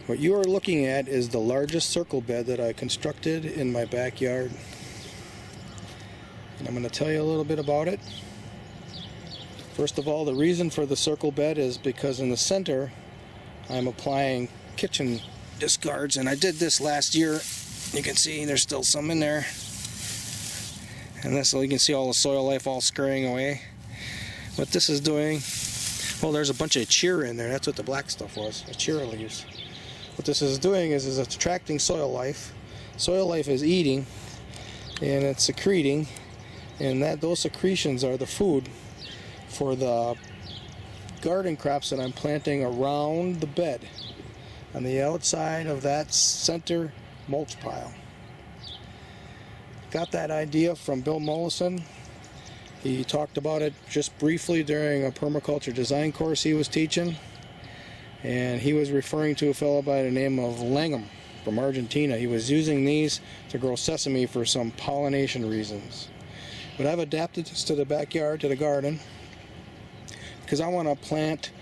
What you are looking at is the largest circle bed that I constructed in my backyard. And I'm going to tell you a little bit about it. First of all, the reason for the circle bed is because in the center I'm applying kitchen discards, and I did this last year. You can see there's still some in there. And this, you can see all the soil life all scurrying away. What this is doing, well, there's a bunch of cheer in there. That's what the black stuff was, the cheer leaves. What this is doing is it's attracting soil life. Soil life is eating and it's secreting, and those secretions are the food for the garden crops that I'm planting around the bed on the outside of that center mulch pile. Got that idea from Bill Mollison. He talked about it just briefly during a permaculture design course he was teaching. And he was referring to a fellow by the name of Langham from Argentina. He was using these to grow sesame for some pollination reasons. But I've adapted this to the backyard, to the garden, because I want to plant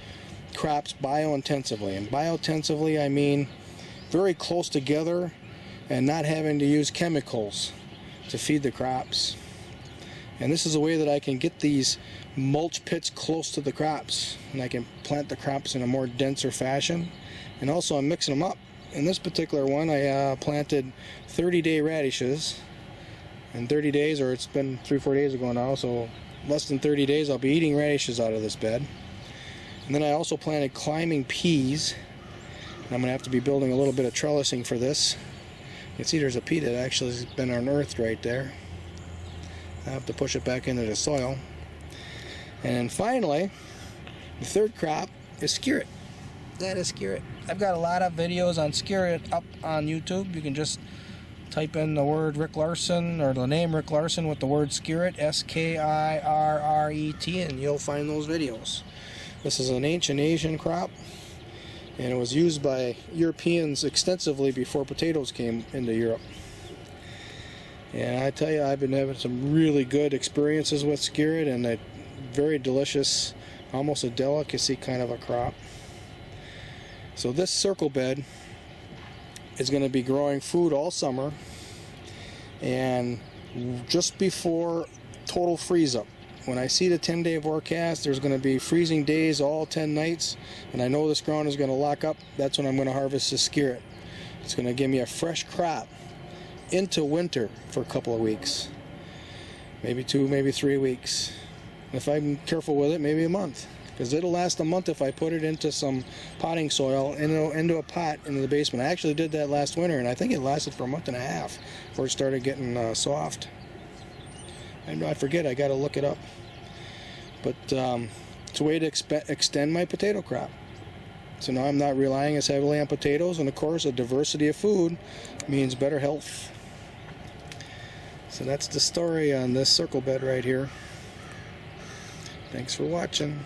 crops biointensively. And biointensively, I mean very close together and not having to use chemicals to feed the crops. And this is a way that I can get these mulch pits close to the crops, and I can plant the crops in a more denser fashion. And also I'm mixing them up. In this particular one I planted 30-day radishes. In 30 days, or it's been 3-4 days ago now, so less than 30 days I'll be eating radishes out of this bed. And then I also planted climbing peas. And I'm going to have to be building a little bit of trellising for this. You can see there's a pea that actually has been unearthed right there. I have to push it back into the soil. And then finally, the third crop is skirret. That is skirret. I've got a lot of videos on skirret up on YouTube. You can just type in the word Rick Larson, or the name Rick Larson with the word skirret, S-K-I-R-R-E-T, and you'll find those videos. This is an ancient Asian crop, and it was used by Europeans extensively before potatoes came into Europe. And I tell you, I've been having some really good experiences with skirret, and a very delicious, almost a delicacy kind of a crop. So this circle bed is going to be growing food all summer, and just before total freeze up, when I see the 10-day forecast, there's going to be freezing days all 10 nights, and I know this ground is going to lock up. That's when I'm going to harvest this skirret. It's going to give me a fresh crop into winter for a couple of weeks, maybe 2, maybe 3 weeks. If I'm careful with it, maybe a month, because it'll last a month if I put it into some potting soil, into a pot in the basement. I actually did that last winter, and I think it lasted for a month and a half before it started getting soft. I forget, I got to look it up. But it's a way to extend my potato crop. So now I'm not relying as heavily on potatoes, and of course a diversity of food means better health. So that's the story on this circle bed right here. Thanks for watching.